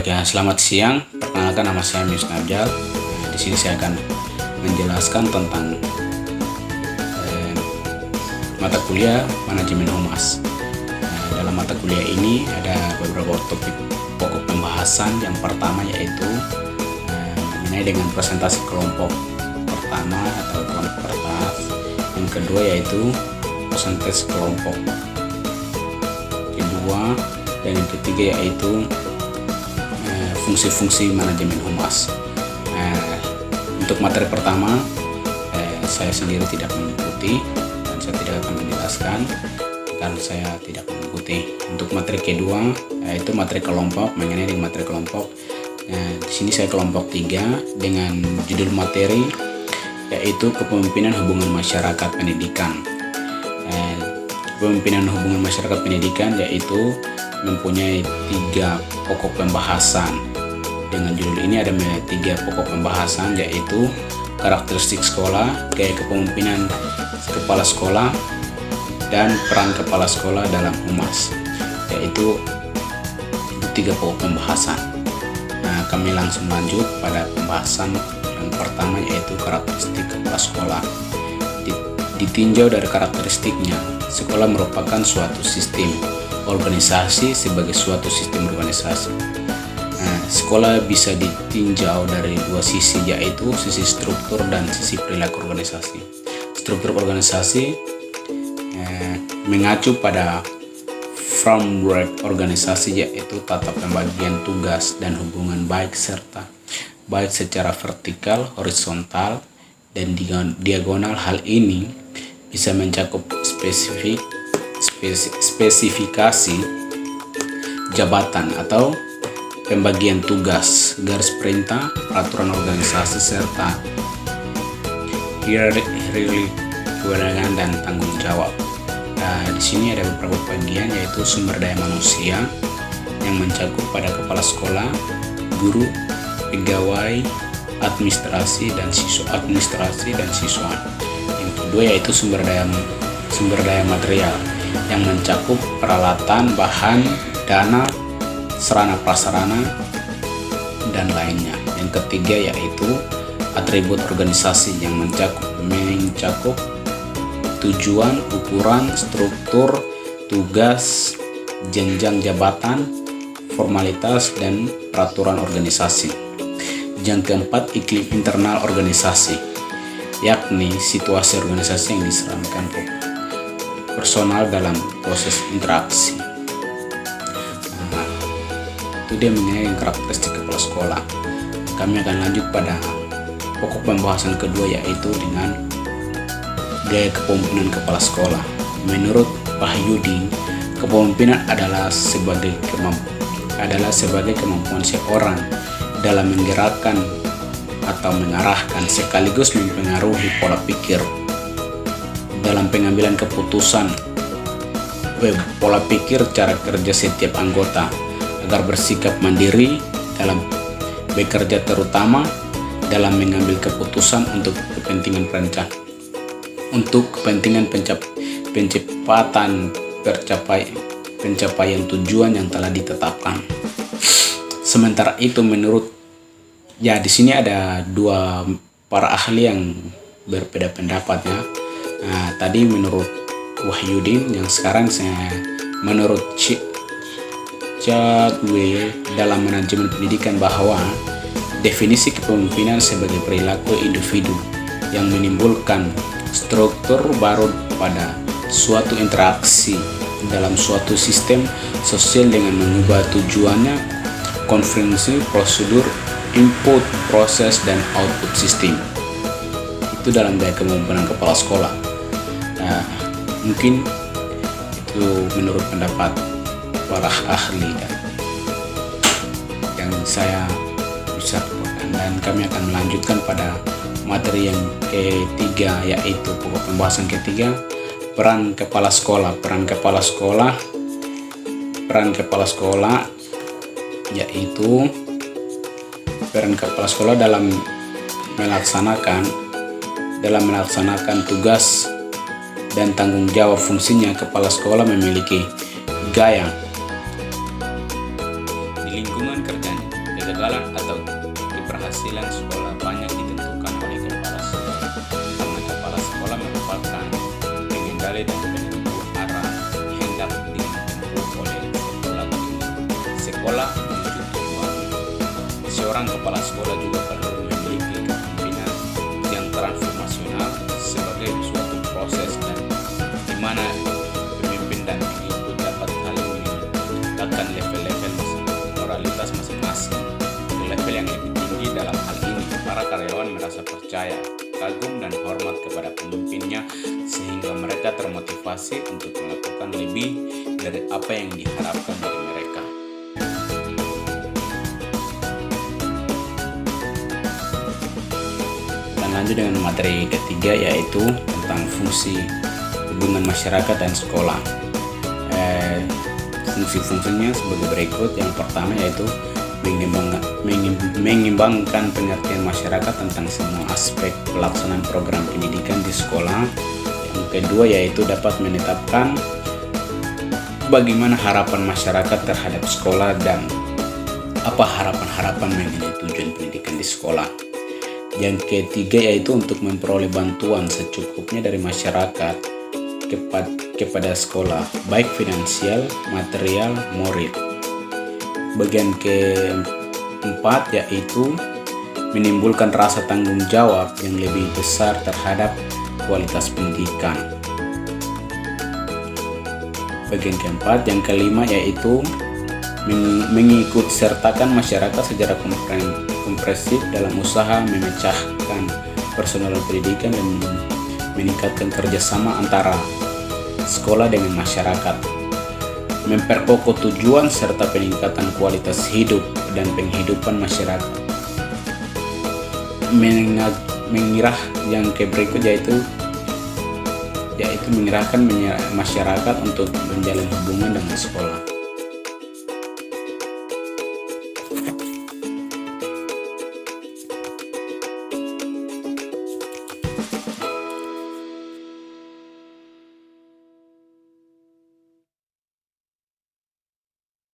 Oke, selamat siang. Perkenalkan, nama saya Mius Nabjal. Di sini saya akan menjelaskan tentang mata kuliah manajemen humas. Dalam mata kuliah ini ada beberapa topik pokok pembahasan. Yang pertama yaitu mengenai dengan presentasi kelompok pertama atau kelompok kertas. Yang kedua yaitu presentasi kelompok kedua, dan yang ketiga yaitu fungsi-fungsi manajemen humas. Untuk materi pertama saya sendiri tidak mengikuti dan saya tidak akan menjelaskan dan saya tidak mengikuti. Untuk materi kedua yaitu materi kelompok, mengenai dengan materi kelompok. Di sini saya kelompok 3 dengan judul materi yaitu kepemimpinan hubungan masyarakat pendidikan. Kepemimpinan hubungan masyarakat pendidikan yaitu mempunyai 3 pokok pembahasan. Dengan judul ini ada 3 pokok pembahasan, yaitu karakteristik sekolah, gaya kepemimpinan kepala sekolah, dan peran kepala sekolah dalam humas, yaitu 3 pokok pembahasan. Nah, kami langsung lanjut pada pembahasan yang pertama, yaitu karakteristik kepala sekolah. Ditinjau dari karakteristiknya, sekolah merupakan suatu sistem organisasi sebagai suatu sistem organisasi. Sekolah bisa ditinjau dari 2 sisi, yaitu sisi struktur dan sisi perilaku organisasi. Struktur organisasi mengacu pada framework organisasi, yaitu tata pembagian tugas dan hubungan baik secara vertikal, horizontal, dan diagonal. Hal ini bisa mencakup spesifikasi jabatan atau pembagian tugas, garis perintah, peraturan organisasi, serta hierarki kewenangan dan tanggung jawab. Di sini ada beberapa bagian, yaitu sumber daya manusia yang mencakup pada kepala sekolah, guru, pegawai, administrasi dan siswa. Yang kedua yaitu sumber daya material yang mencakup peralatan, bahan, dana, sarana prasarana, dan lainnya. Yang ketiga yaitu atribut organisasi yang mencakup tujuan, ukuran, struktur, tugas, jenjang jabatan, formalitas, dan peraturan organisasi. Yang keempat, iklim internal organisasi, yakni situasi organisasi yang diseramkan personal dalam proses interaksi. Itu dia mengenai karakteristik kepala sekolah. Kami akan lanjut pada pokok pembahasan kedua, yaitu dengan gaya kepemimpinan kepala sekolah. Menurut Wahyudi, kepemimpinan adalah sebagai kemampuan seorang dalam menggerakkan atau mengarahkan sekaligus mempengaruhi pola pikir dalam pengambilan keputusan, pola pikir, cara kerja setiap anggota agar bersikap mandiri dalam bekerja, terutama dalam mengambil keputusan untuk kepentingan pencapaian tujuan yang telah ditetapkan. Sementara itu di sini ada 2 para ahli yang berbeda pendapat ya. Tadi menurut Wahyudin, yang sekarang saya menurut Chadwell dalam manajemen pendidikan, bahwa definisi kepemimpinan sebagai perilaku individu yang menimbulkan struktur baru pada suatu interaksi dalam suatu sistem sosial dengan mengubah tujuannya, konvensi, prosedur, input, proses, dan output sistem. Itu dalam gaya kepemimpinan kepala sekolah. Mungkin itu menurut pendapat para ahli yang saya bisa lakukan, dan kami akan melanjutkan pada materi yang ketiga, yaitu pokok pembahasan ketiga, peran kepala sekolah. Peran kepala sekolah yaitu peran kepala sekolah dalam melaksanakan tugas dan tanggung jawab fungsinya. Kepala sekolah memiliki gaya di lingkungan kerjanya kegagalan atau keberhasilan sekolah banyak ditentukan oleh kepala sekolah, karena kepala sekolah merupakan pengendali dan penentu arah yang hendak ditempuh oleh sekolah menuju tujuan. Seorang kepala sekolah juga perlu memiliki kepemimpinan yang transformasional sebagai suatu proses dan di mana pemimpin dan pengikut dapat saling meningkatkan level-level moralitas masing-masing ke level yang lebih tinggi. Dalam hal ini, para karyawan merasa percaya, kagum, dan hormat kepada pemimpinnya sehingga mereka termotivasi untuk melakukan lebih dari apa yang diharapkan dari mereka. Dan lanjut dengan materi ketiga, yaitu tentang fungsi hubungan masyarakat dan sekolah. Fungsi-fungsinya sebagai berikut. Yang pertama yaitu mengimbangkan pengertian masyarakat tentang semua aspek pelaksanaan program pendidikan di sekolah. Yang kedua yaitu dapat menetapkan bagaimana harapan masyarakat terhadap sekolah dan apa harapan-harapan mengenai tujuan pendidikan di sekolah. Yang ketiga yaitu untuk memperoleh bantuan secukupnya dari masyarakat kepada sekolah, baik finansial, material, moral. Bagian keempat yaitu menimbulkan rasa tanggung jawab yang lebih besar terhadap kualitas pendidikan. Bagian keempat, yang kelima yaitu mengikut sertakan masyarakat secara komprehensif dalam usaha memecahkan persoalan pendidikan dan meningkatkan kerjasama antara sekolah dengan masyarakat, memperkokoh tujuan serta peningkatan kualitas hidup dan penghidupan masyarakat. Mengirah yang berikut yaitu mengerahkan masyarakat untuk menjalin hubungan dengan sekolah.